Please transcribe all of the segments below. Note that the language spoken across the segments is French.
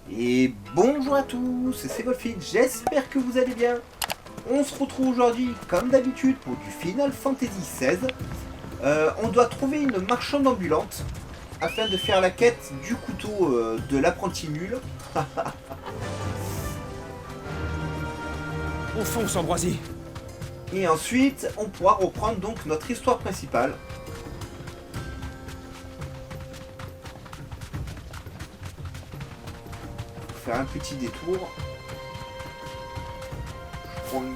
Et bonjour à tous, c'est Wolfid, j'espère que vous allez bien. On se retrouve aujourd'hui, comme d'habitude, pour du Final Fantasy XVI. On doit trouver une marchande ambulante afin de faire la quête du couteau de l'apprenti nul. On fonce, Ambroisie. Et ensuite, on pourra reprendre donc notre histoire principale. Faire un petit détour. Je prends une...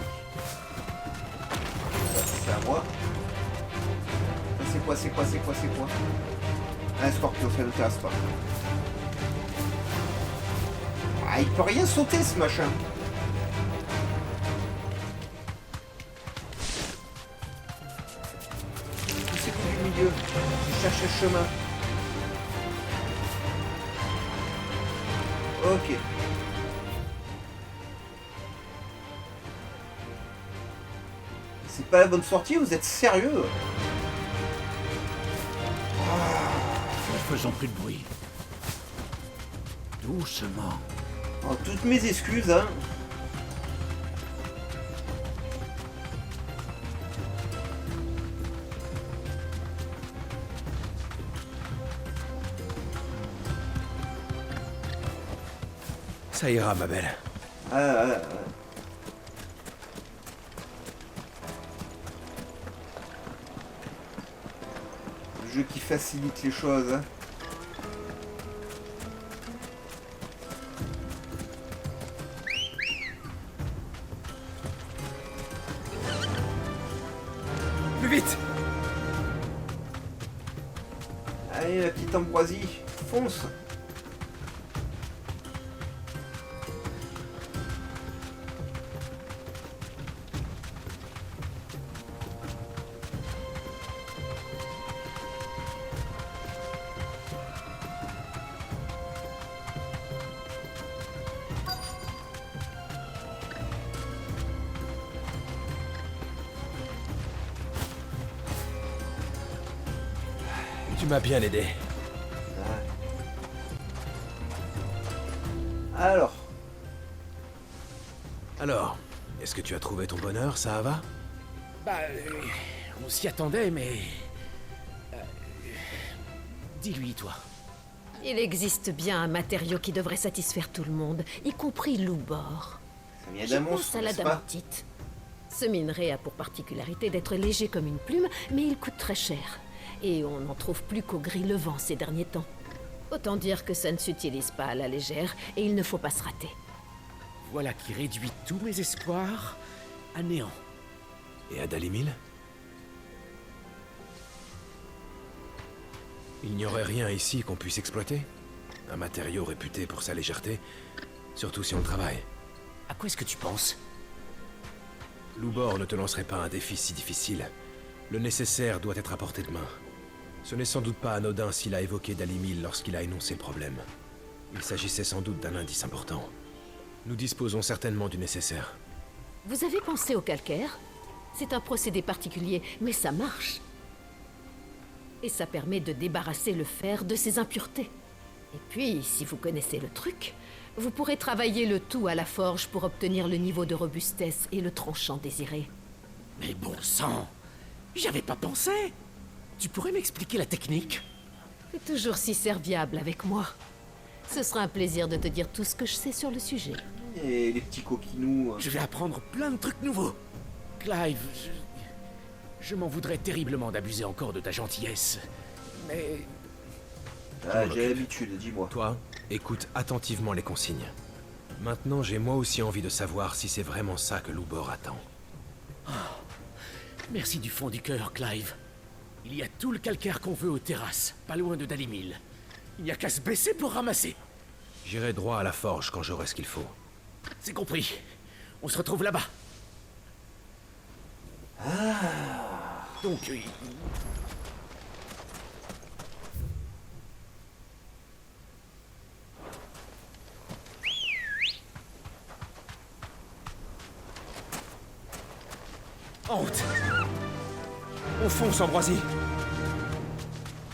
Ça, c'est à moi. C'est quoi Un scorpion, ça ne m'intéresse pas. Ah, il peut rien sauter ce machin. Tous ces coups du milieu. Je cherche le chemin. Ok. C'est pas la bonne sortie, vous êtes sérieux? Ne faisons plus de bruit. Doucement. Oh, toutes mes excuses, hein. Ça ira, ma belle. Le jeu qui facilite les choses, hein. Plus vite! Allez, la petite Ambroisie, fonce. Tu m'as bien aidé. Alors, Alors, est-ce que tu as trouvé ton bonheur, ça va? Bah, on s'y attendait, mais... Dis-lui, toi. Il existe bien un matériau qui devrait satisfaire tout le monde, y compris Loubor. ça vient Je d'un pense monstre, à la n'est-ce pas? damantite. Ce minerai a pour particularité d'être léger comme une plume, mais il coûte très cher. Et on n'en trouve plus qu'au gris-levant ces derniers temps. Autant dire que ça ne s'utilise pas à la légère, et il ne faut pas se rater. Voilà qui réduit tous mes espoirs à néant. Et à Dalimil? Il n'y aurait rien ici qu'on puisse exploiter? Un matériau réputé pour sa légèreté, surtout si on le travaille. À quoi est-ce que tu penses? Loubor ne te lancerait pas un défi si difficile. Le nécessaire doit être à portée de main. Ce n'est sans doute pas anodin s'il a évoqué Dalimil lorsqu'il a énoncé le problème. Il s'agissait sans doute d'un indice important. Nous disposons certainement du nécessaire. Vous avez pensé au calcaire? C'est un procédé particulier, mais ça marche. Et ça permet de débarrasser le fer de ses impuretés. Et puis, si vous connaissez le truc, vous pourrez travailler le tout à la forge pour obtenir le niveau de robustesse et le tranchant désiré. Mais bon sang! J'y avais pas pensé! Tu pourrais m'expliquer la technique? C'est toujours si serviable avec moi. Ce sera un plaisir de te dire tout ce que je sais sur le sujet. Et les petits coquinous. Je vais apprendre plein de trucs nouveaux. Clive, je m'en voudrais terriblement d'abuser encore de ta gentillesse. Mais... Ah, j'ai l'habitude, dis-moi. Toi, écoute attentivement les consignes. Maintenant, j'ai moi aussi envie de savoir si c'est vraiment ça que Loubor attend. Merci du fond du cœur, Clive. Il y a tout le calcaire qu'on veut aux terrasses, pas loin de Dalimil. Il n'y a qu'à se baisser pour ramasser. J'irai droit à la forge quand j'aurai ce qu'il faut. C'est compris. On se retrouve là-bas. Donc, Honte! On fonce, Ambroisie!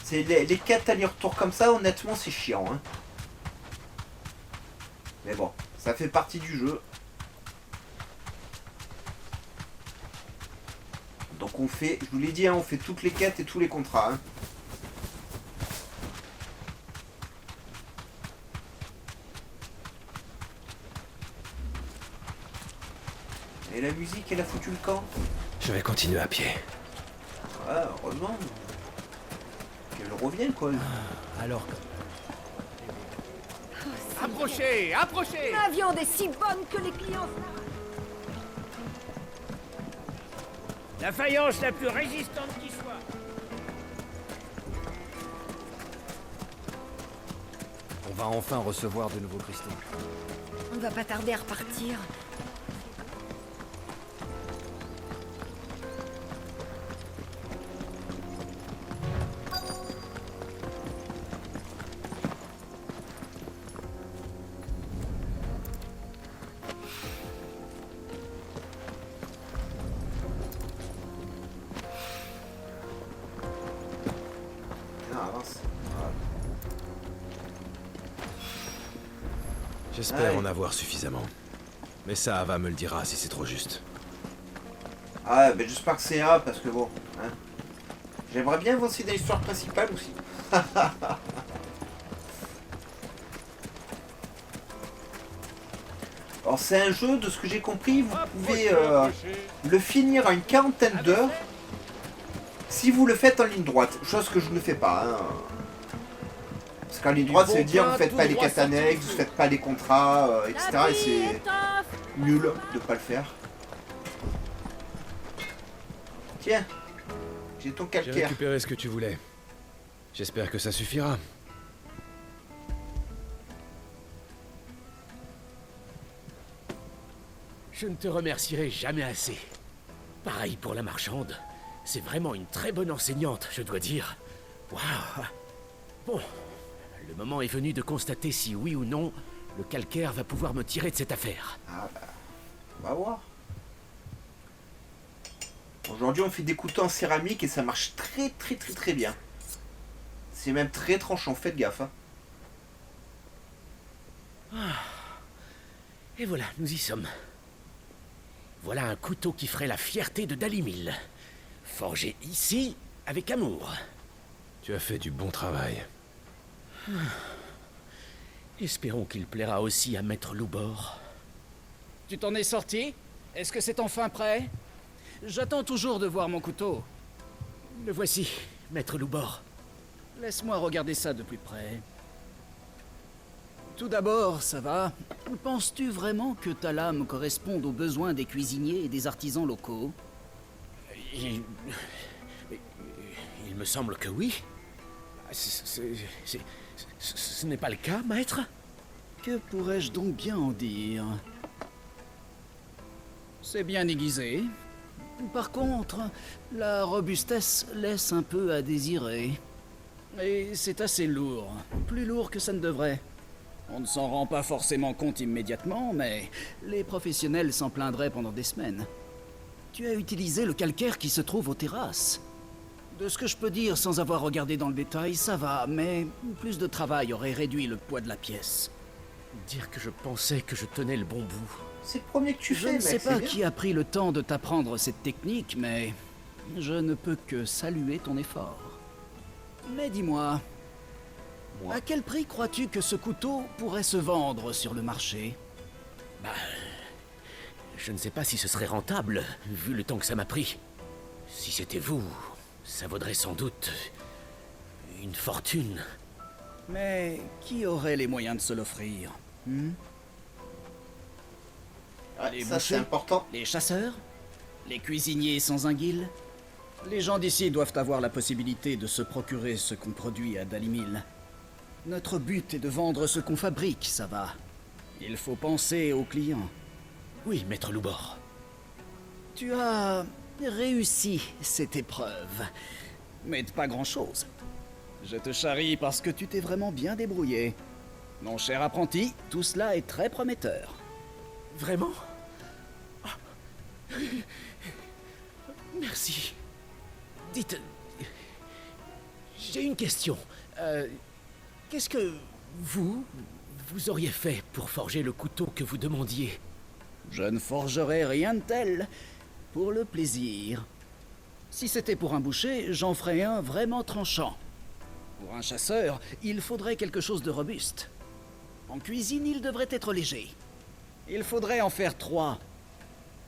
C'est les 4 allers-retours comme ça, honnêtement, c'est chiant. Hein. Mais bon, ça fait partie du jeu. Donc on fait, je vous l'ai dit, hein, on fait toutes les quêtes et tous les contrats. Hein. Et la musique, elle a foutu le camp. Je vais continuer à pied. Ouais, heureusement. Qu'elle revienne, quoi. Alors, Approchez, approchez! La viande est si bonne que les clients... La faïence la plus résistante qui soit. On va enfin recevoir de nouveaux cristaux. On va pas tarder à repartir. Ah, avance. j'espère Ouais. en avoir suffisamment. Mais ça, Ava me le dira si c'est trop juste. Ah, ben j'espère que c'est A, parce que bon, hein. J'aimerais bien avancer dans l'histoire principale aussi. Alors c'est un jeu, de ce que j'ai compris, vous pouvez le finir en une quarantaine d'heures si vous le faites en ligne droite, chose que je ne fais pas. Hein. Parce qu'en ligne droite, ça veut dire vous faites pas les quêtes annexes, vous faites pas les contrats, etc. Et c'est nul de pas le faire. Tiens, j'ai ton J'ai calcaire. récupéré ce que tu voulais. J'espère que ça suffira. Je ne te remercierai jamais assez. Pareil pour la marchande. C'est vraiment une très bonne enseignante, je dois dire. Waouh! Bon, le moment est venu de constater si oui ou non le calcaire va pouvoir me tirer de cette affaire. Ah bah, on va voir. Aujourd'hui, on fait des couteaux en céramique et ça marche très bien. C'est même très tranchant, faites gaffe. Hein. Et voilà, nous y sommes. Voilà un couteau qui ferait la fierté de Dalimil. Forgé ici, avec amour. Tu as fait du bon travail. Espérons qu'il plaira aussi à Maître Loubor. Tu t'en es sorti? Est-ce que c'est enfin prêt? J'attends toujours de voir mon couteau. Le voici, Maître Loubor. Laisse-moi regarder ça de plus près. Tout d'abord, ça va. Penses-tu vraiment que ta lame corresponde aux besoins des cuisiniers et des artisans locaux? Il me semble que oui. Ce n'est pas le cas, maître? Que pourrais-je donc bien en dire? C'est bien aiguisé. Par contre, la robustesse laisse un peu à désirer. Et c'est assez lourd. Plus lourd que ça ne devrait. On ne s'en rend pas forcément compte immédiatement, mais les professionnels s'en plaindraient pendant des semaines. Tu as utilisé le calcaire qui se trouve aux terrasses. De ce que je peux dire sans avoir regardé dans le détail, ça va, mais plus de travail aurait réduit le poids de la pièce. Dire que je pensais que je tenais le bon bout. C'est le premier que tu Je fais, ne mec. sais c'est pas bien. qui a pris le temps de t'apprendre cette technique, mais je ne peux que saluer ton effort. Mais dis-moi, Moi. à quel prix crois-tu que ce couteau pourrait se vendre sur le marché? Je ne sais pas si ce serait rentable, vu le temps que ça m'a pris. Si c'était vous, ça vaudrait sans doute une fortune. Mais qui aurait les moyens de se l'offrir? Ouais, Les ça, c'est bouchers. important. Les chasseurs? Les cuisiniers sans anguilles? Les gens d'ici doivent avoir la possibilité de se procurer ce qu'on produit à Dalimil. Notre but est de vendre ce qu'on fabrique, ça va. Il faut penser aux clients. Oui, Maître Loubor. Tu as réussi cette épreuve, mais de pas grand-chose. Je te charrie parce que tu t'es vraiment bien débrouillé. Mon cher apprenti, tout cela est très prometteur. Vraiment? Merci. Dites... J'ai une question. Qu'est-ce que vous vous auriez fait pour forger le couteau que vous demandiez? Je ne forgerai rien de tel. Pour le plaisir. Si c'était pour un boucher, j'en ferais un vraiment tranchant. Pour un chasseur, il faudrait quelque chose de robuste. En cuisine, il devrait être léger. Il faudrait en faire 3,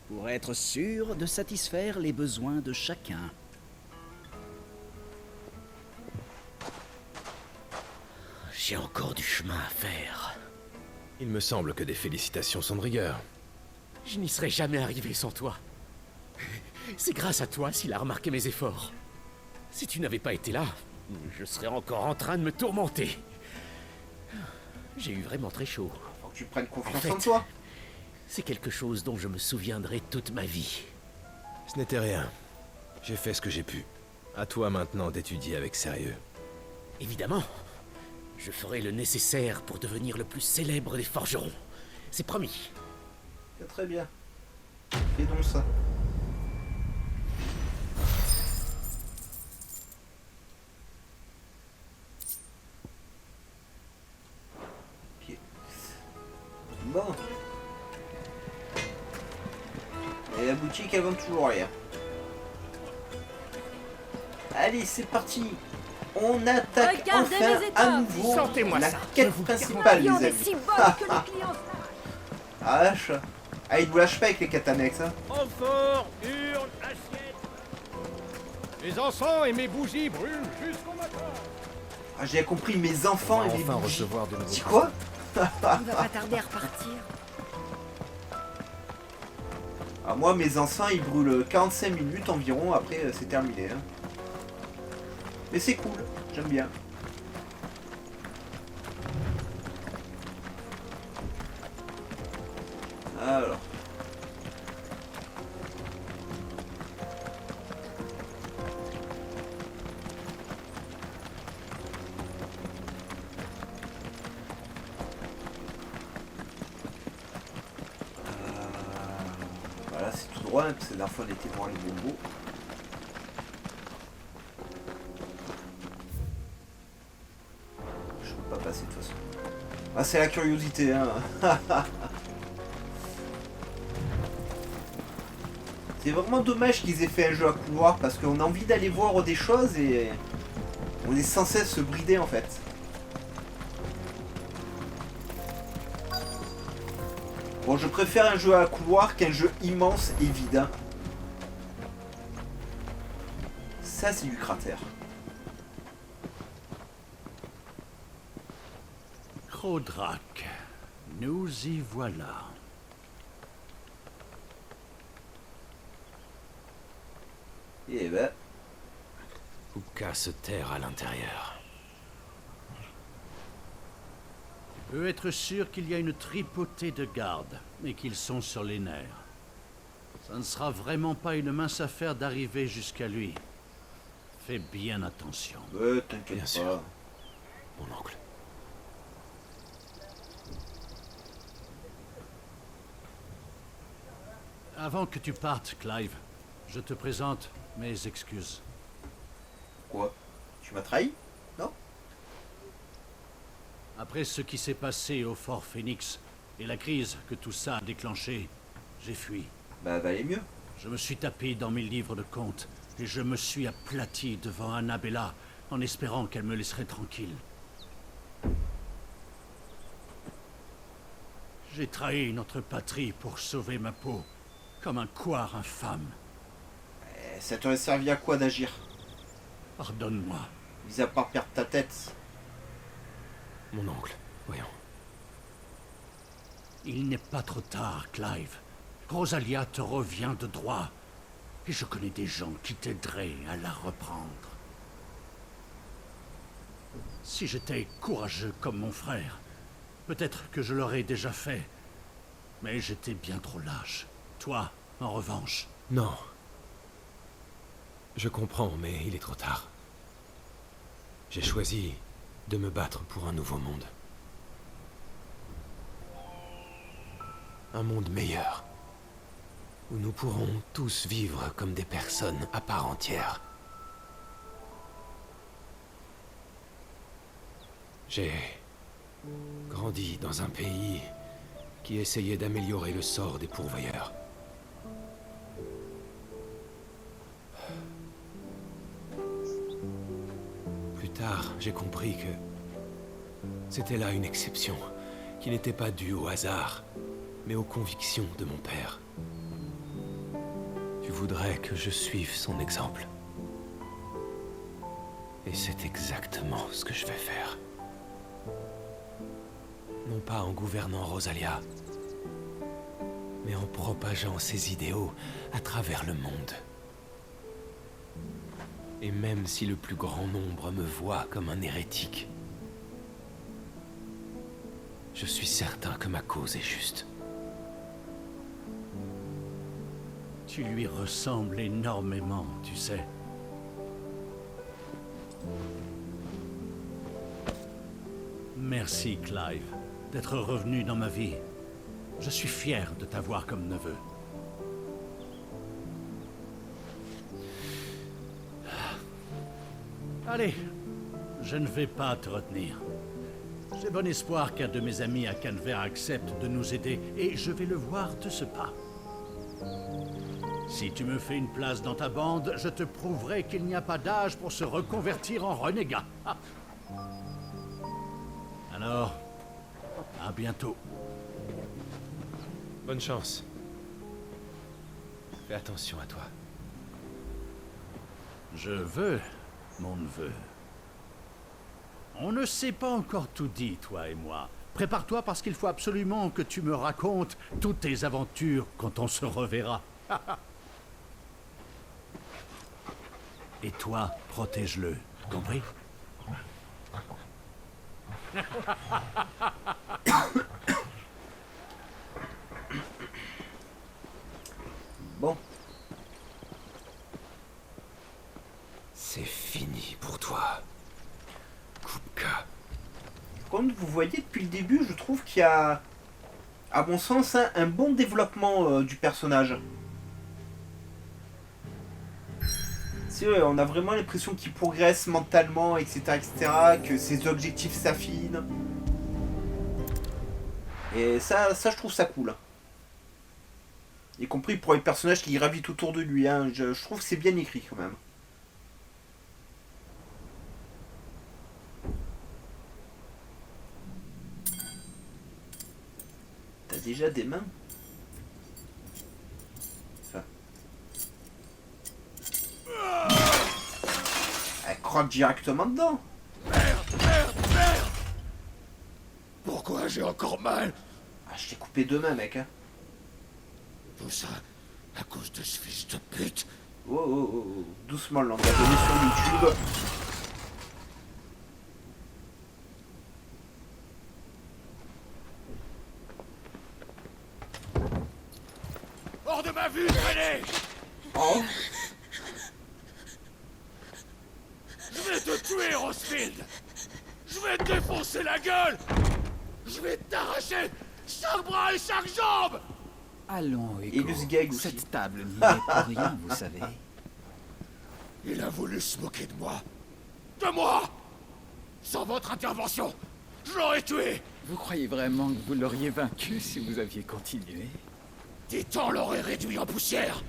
pour être sûr de satisfaire les besoins de chacun. J'ai encore du chemin à faire. Il me semble que des félicitations sont de rigueur. Je n'y serais jamais arrivé sans toi. C'est grâce à toi s'il a remarqué mes efforts. Si tu n'avais pas été là, je serais encore en train de me tourmenter. J'ai eu vraiment très chaud. Faut que tu prennes confiance En fait, en toi. C'est quelque chose dont je me souviendrai toute ma vie. Ce n'était rien. J'ai fait ce que j'ai pu. À toi maintenant d'étudier avec sérieux. Évidemment, je ferai le nécessaire pour devenir le plus célèbre des forgerons. C'est promis. C'est très bien. Fais donc ça. Ok. Bon. Et la boutique, elle vend toujours rien. Allez, c'est parti. On attaque Regardez enfin mes à étoffes. nouveau Sortez-moi la ça. quête La principale, viande les est amis. si bonne que les clients se Ah vache. Ah, ils vous lâchent pas avec les quêtes annexes, hein. Amphore, urne, assiette. Les encens et mes bougies brûlent jusqu'au matin. Ah, j'ai compris, mes On enfants va et mes enfin bougies. recevoir de nouveaux C'est cristaux. quoi? Il va pas tarder à repartir. Ah, moi, mes enfants, ils brûlent 45 minutes environ, après c'est terminé. Hein. Mais c'est cool, j'aime bien. Alors. Voilà, c'est tout droit, hein, parce que la dernière fois on était voir les bobos. Je peux pas passer de toute façon. Ah, c'est la curiosité, hein. C'est vraiment dommage qu'ils aient fait un jeu à couloir parce qu'on a envie d'aller voir des choses et on est sans cesse se brider en fait. Bon, je préfère un jeu à couloir qu'un jeu immense et vide. Hein. Ça, c'est du cratère. Krodrak, nous y voilà. Et ben, Uka se terre à l'intérieur. Tu peux être sûr qu'il y a une tripotée de gardes et qu'ils sont sur les nerfs. Ça ne sera vraiment pas une mince affaire d'arriver jusqu'à lui. Fais bien attention. t'inquiète Bien pas. sûr. Mon oncle. Avant que tu partes, Clive, je te présente mes excuses. Quoi? Tu m'as trahi? Non? Après ce qui s'est passé au Fort Phoenix et la crise que tout ça a déclenchée, j'ai fui. Bah, valait mieux. Je me suis tapé dans mes livres de comptes et je me suis aplati devant Annabella en espérant qu'elle me laisserait tranquille. J'ai trahi notre patrie pour sauver ma peau, comme un couard infâme. Ça t'aurait servi à quoi d'agir? Pardonne-moi. Mis à part perdre ta tête. Mon oncle, voyons. Il n'est pas trop tard, Clive. Rosalia te revient de droit. Et je connais des gens qui t'aideraient à la reprendre. Si j'étais courageux comme mon frère, peut-être que je l'aurais déjà fait. Mais j'étais bien trop lâche. Toi, en revanche. Non. Je comprends, mais il est trop tard. J'ai choisi de me battre pour un nouveau monde. Un monde meilleur. Où nous pourrons tous vivre comme des personnes à part entière. J'ai Grandi dans un pays qui essayait d'améliorer le sort des pourvoyeurs. Plus tard, j'ai compris que c'était là une exception, qui n'était pas due au hasard, mais aux convictions de mon père. Tu voudrais que je suive son exemple. Et c'est exactement ce que je vais faire. Non pas en gouvernant Rosalia, mais en propageant ses idéaux à travers le monde. Et même si le plus grand nombre me voit comme un hérétique, je suis certain que ma cause est juste. Tu lui ressembles énormément, tu sais. Merci, Clive, d'être revenu dans ma vie. Je suis fier de t'avoir comme neveu. Allez, je ne vais pas te retenir. J'ai bon espoir qu'un de mes amis à Canver accepte de nous aider, et je vais le voir de ce pas. Si tu me fais une place dans ta bande, je te prouverai qu'il n'y a pas d'âge pour se reconvertir en renégat. Ah. Alors, à bientôt. Bonne chance. Fais attention à toi. Je veux, mon neveu. On ne s'est pas encore tout dit, toi et moi. Prépare-toi parce qu'il faut absolument que tu me racontes toutes tes aventures quand on se reverra. Et toi, protège-le, compris? Bon. C'est fini pour toi. Kupka. Comme vous voyez depuis le début, je trouve qu'il y a, à mon sens, un bon développement du personnage. C'est vrai, on a vraiment l'impression qu'il progresse mentalement, etc., etc., que ses objectifs s'affinent. Et ça, je trouve ça cool. Y compris pour les personnages qui gravitent autour de lui. Hein. Je trouve que c'est bien écrit quand même. T'as déjà des mains? Enfin. Elle croque directement dedans. Pourquoi j'ai encore mal? Ah, je t'ai coupé deux mains, mec. Hein. Tout ça à cause de ce fils de pute. Oh, oh, oh, oh. Doucement, là, on va donner sur YouTube. Hors de ma vue, traînez! Oh. Je vais te tuer, Rosfield! Je vais te défoncer la gueule! Je vais t'arracher chaque bras et chaque jambe! Allons, Et Hugo. le sgeg aussi. Cette table n'y est pour rien, vous savez. Il a voulu se moquer de moi. De moi! Sans votre intervention, je l'aurais tué! Vous croyez vraiment que vous l'auriez vaincu si vous aviez continué? Titan l'aurait réduit en poussière!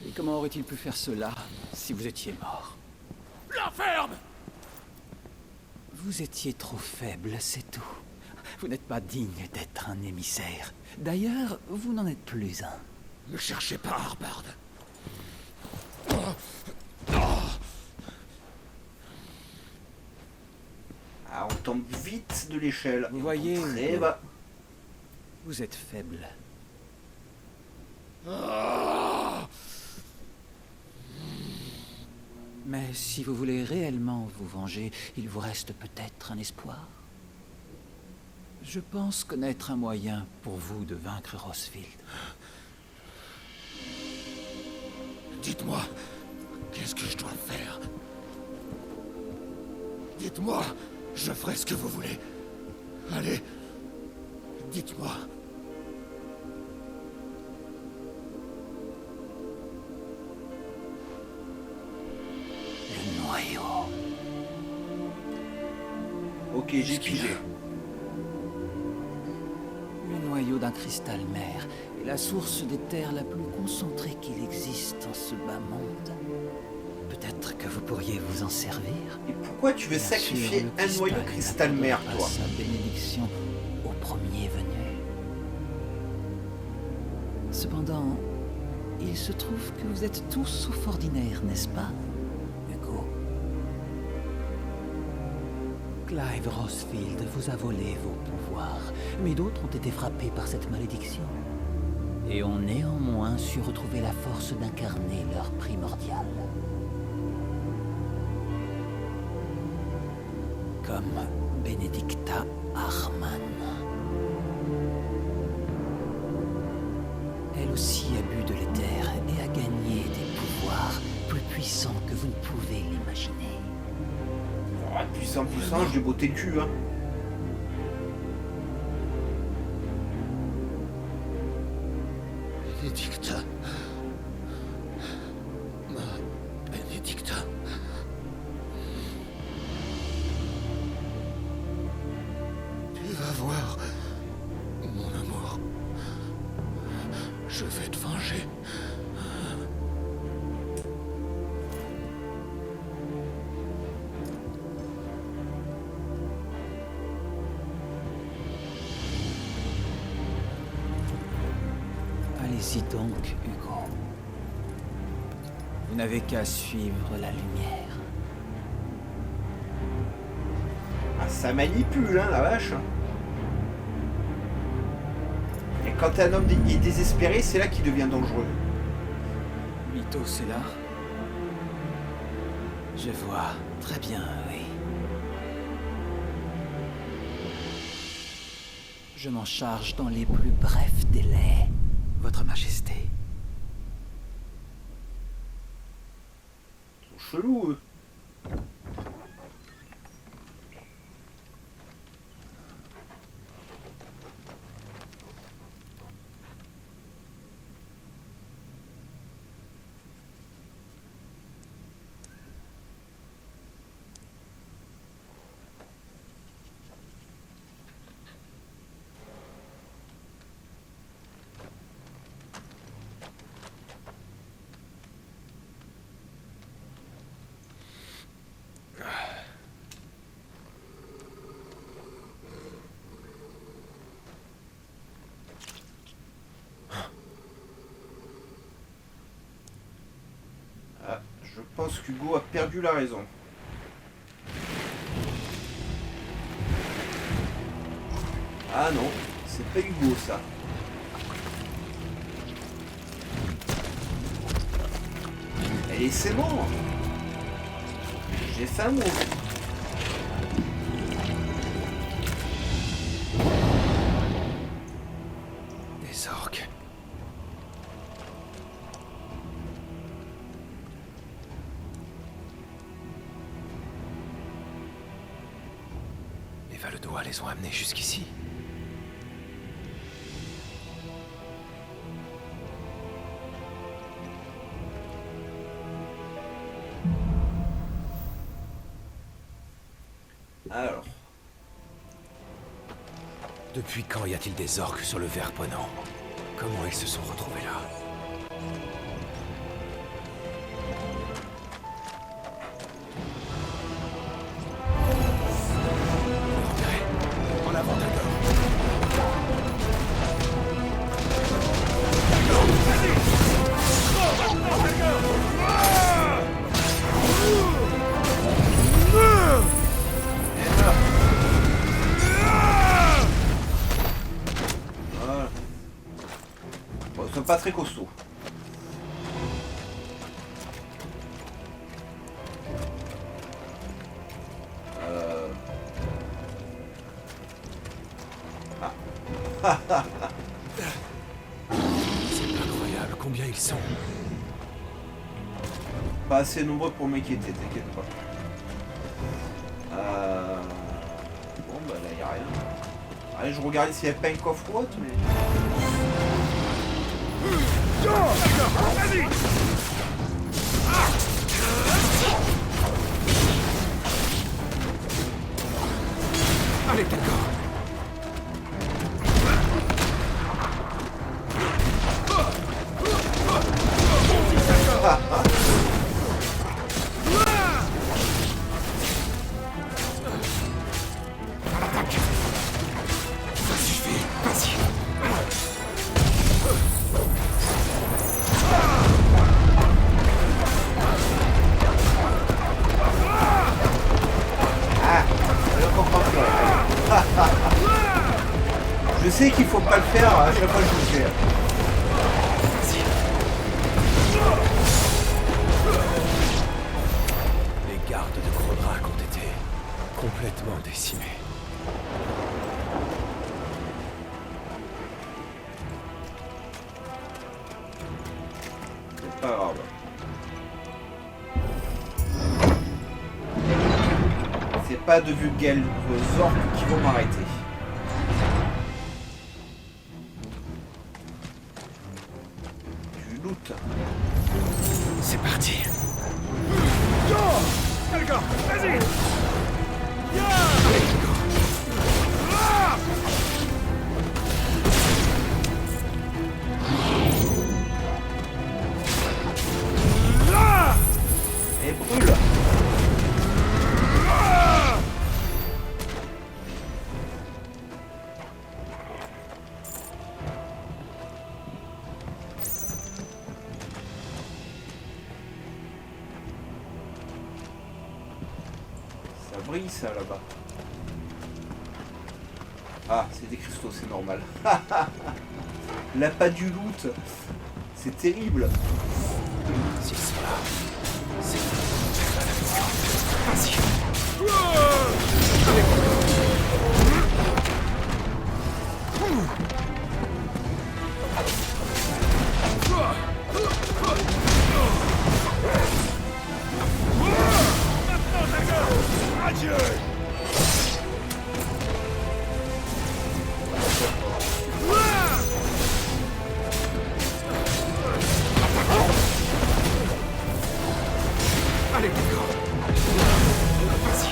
Et comment aurait-il pu faire cela si vous étiez mort? La ferme! Vous étiez trop faible, c'est tout. Vous n'êtes pas digne d'être un émissaire. D'ailleurs, vous n'en êtes plus un. Ne cherchez pas, Harbard. Ah, on tombe vite de l'échelle. Vous voyez, Très Hugo, bas. vous êtes faible. Mais si vous voulez réellement vous venger, il vous reste peut-être un espoir. Je pense connaître un moyen pour vous de vaincre Rosfield. Dites-moi, qu'est-ce que je dois faire? Dites-moi, je ferai ce que vous voulez. Allez, dites-moi. Le noyau. Ok. Ok, j'ai pigé. Le noyau d'un cristal mère est la source des terres la plus concentrée qu'il existe en ce bas monde. Peut-être que vous pourriez vous en servir. Et pourquoi tu veux Bien sacrifier sûr, le un noyau cristal mère, n'apportera toi? sa bénédiction au premier venu. Cependant, il se trouve que vous êtes tous sauf ordinaires, n'est-ce pas, Hugo? Clive Rosfield vous a volé vos pouvoirs, mais d'autres ont été frappés par cette malédiction. Et ont néanmoins su retrouver la force d'incarner leur primordial. Comme Benedicta Harman. Elle aussi a bu de l'éther et a gagné des pouvoirs plus puissants que vous ne pouvez l'imaginer. Oh, puissant, je vais botter le cul, hein. Benedicta. Benedicta. Tu vas voir, mon amour. Je vais te venger. Allez-y donc, Hugo. Vous n'avez qu'à suivre la lumière. Ah, ça manipule, hein, la vache. Et quand un homme est désespéré, c'est là qu'il devient dangereux. Mythos, c'est là? Je vois. Très bien, oui. Je m'en charge dans les plus brefs délais, Votre Majesté. Ils sont chelous, eux. Je pense qu'Hugo a perdu la raison. Ah non, c'est pas Hugo ça. Et c'est bon. J'ai fait un mot. Des orques. Les Valedois les ont amenés jusqu'ici. Alors, Depuis quand y a-t-il des orques sur le ver Ponant? Comment ils se sont retrouvés là? Repéré. En avant, d'accord. voilà. Bon, ils sont pas très costauds. C'est incroyable combien ils sont. Pas assez nombreux pour m'inquiéter, t'inquiète pas. Bon bah là y a rien. Allez, je regardais s'il n'y avait pas un coffre ou autre, mais... Allez, d'accord. Ça suffit, vas-y. Je comprends pas. Je sais qu'il faut pas le faire, à chaque fois je le fais. Les gardes de Grodrak ont été complètement décimés. C'est pas grave. C'est pas de vulgaires orques qui vont m'arrêter. Du loot. C'est parti. Et brûle. Ça brille ça là-bas. Ah, c'est des cristaux, c'est normal. L'appât du loot, c'est terrible. S'ils sont là, c'est... Vas-y. Allez, d'accord. Vas-y.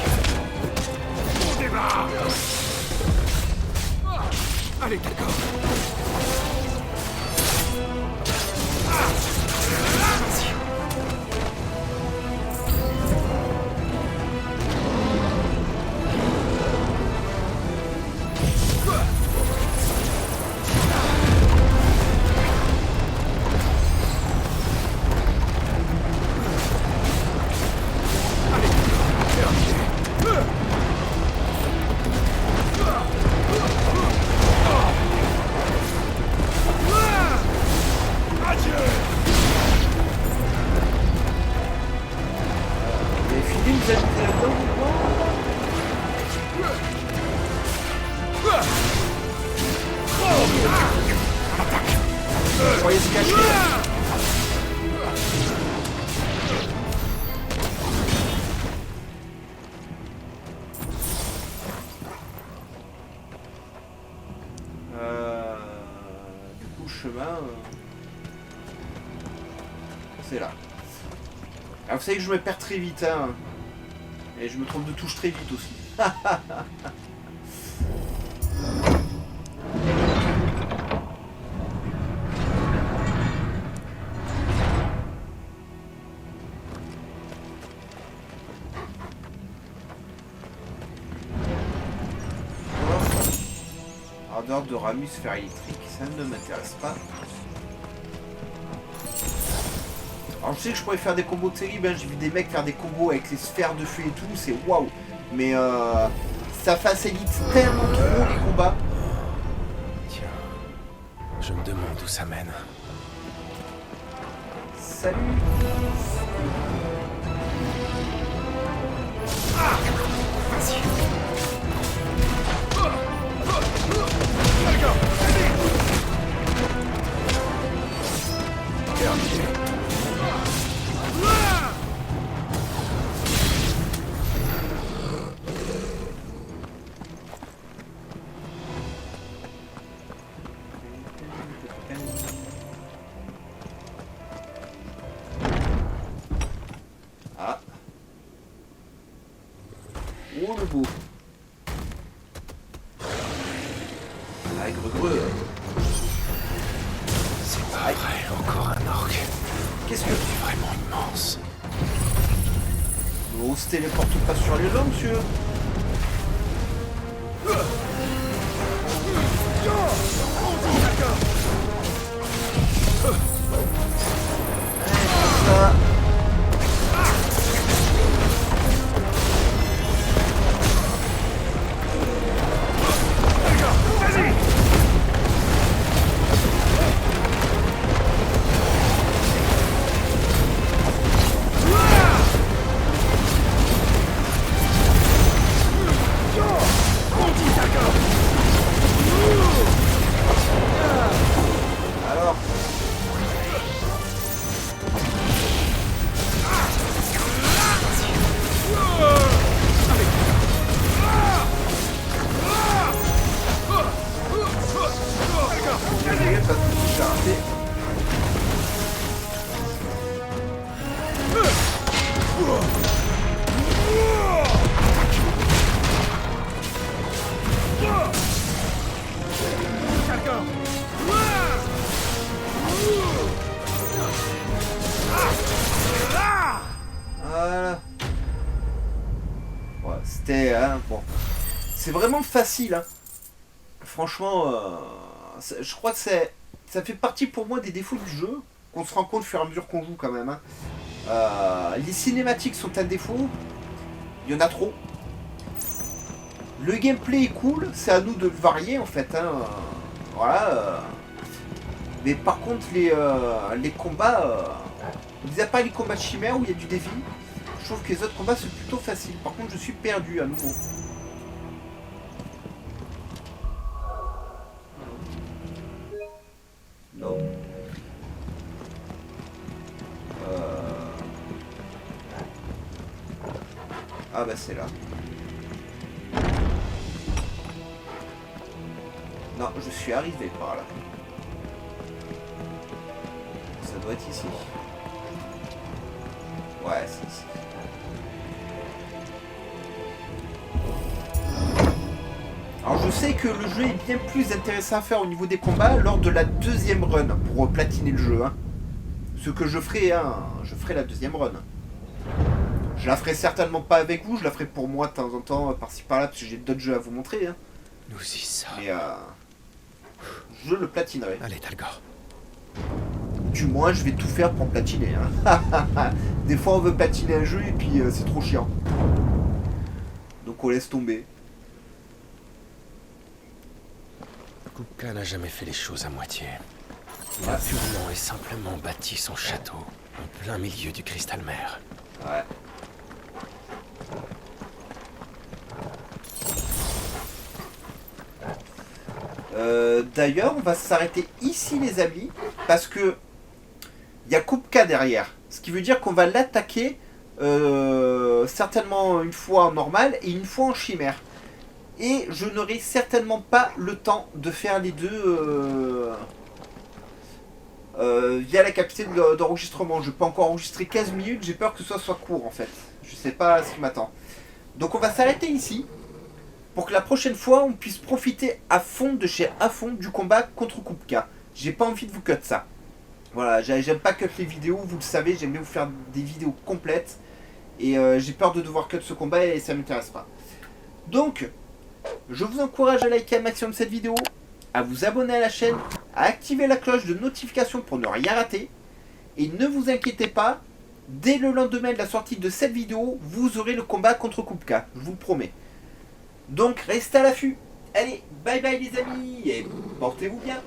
On démarre. Allez, d'accord. Vas-y. Vous avez fini, vous habitez là-dedans ou quoi? Vous croyez se cacher là? Du coup, le chemin, c'est là. Alors, vous savez que je me perds très vite, hein. Et je me trompe de touche très vite aussi. Ardeur de Ramus fer électrique, ça ne m'intéresse pas. Alors je sais que je pourrais faire des combos terribles, hein. J'ai vu des mecs faire des combos avec les sphères de feu et tout, c'est waouh. Mais ça facilite tellement trop les combats. Tiens, je me demande où ça mène. Salut. Vas-y. Terminé. Ah. Oh le beau. Ah, greu. C'est pas vrai, encore un orc. Qu'est-ce que... C'est vraiment immense. On se téléporte pas sur les gens, monsieur. Ça. Alors. Désolé parce que j'ai raté. Voilà. Ouais, c'était... Hein, bon. C'est vraiment facile. Hein. Franchement, je crois que ça fait partie pour moi des défauts du jeu, qu'on se rend compte au fur et à mesure qu'on joue quand même. Hein. Les cinématiques sont un défaut. Il y en a trop. Le gameplay est cool, c'est à nous de le varier en fait. Hein. Voilà. Mais par contre, les combats... mis à part les combats de chimères où il y a du défi, je trouve que les autres combats sont plutôt faciles. Par contre, je suis perdu à nouveau. Non. Ah bah c'est là. Non, je suis arrivé par là. Ça doit être ici. Ouais, c'est ici. Alors je sais que le jeu est bien plus intéressant à faire au niveau des combats lors de la deuxième run pour platiner le jeu. Hein. Ce que je ferai, hein, je ferai la deuxième run. Je la ferai certainement pas avec vous, je la ferai pour moi de temps en temps, par-ci par-là, parce que j'ai d'autres jeux à vous montrer. Hein. Nous y sommes. Mais je le platinerai. Allez, Talgor. Du moins, je vais tout faire pour platiner. Hein. Des fois, on veut platiner un jeu et puis c'est trop chiant. Donc on laisse tomber. Kupka n'a jamais fait les choses à moitié. Il a purement et simplement bâti son château en plein milieu du Crystalmer. Ouais. D'ailleurs, on va s'arrêter ici, les amis, parce que il y a Kupka derrière. Ce qui veut dire qu'on va l'attaquer certainement une fois en normal et une fois en chimère. Et je n'aurai certainement pas le temps de faire les deux via la capacité d'enregistrement. Je peux encore enregistrer 15 minutes, j'ai peur que ce soit court en fait. Je sais pas ce qui m'attend. Donc on va s'arrêter ici pour que la prochaine fois on puisse profiter à fond de chez à fond du combat contre Kupka. J'ai pas envie de vous cut ça. Voilà, j'aime pas cut les vidéos, vous le savez, j'aime bien vous faire des vidéos complètes. Et j'ai peur de devoir cut ce combat et ça m'intéresse pas. Donc, je vous encourage à liker un maximum cette vidéo, à vous abonner à la chaîne, à activer la cloche de notification pour ne rien rater. Et ne vous inquiétez pas, dès le lendemain de la sortie de cette vidéo, vous aurez le combat contre Kupka, je vous le promets. Donc, restez à l'affût. Allez, bye bye les amis, et portez-vous bien.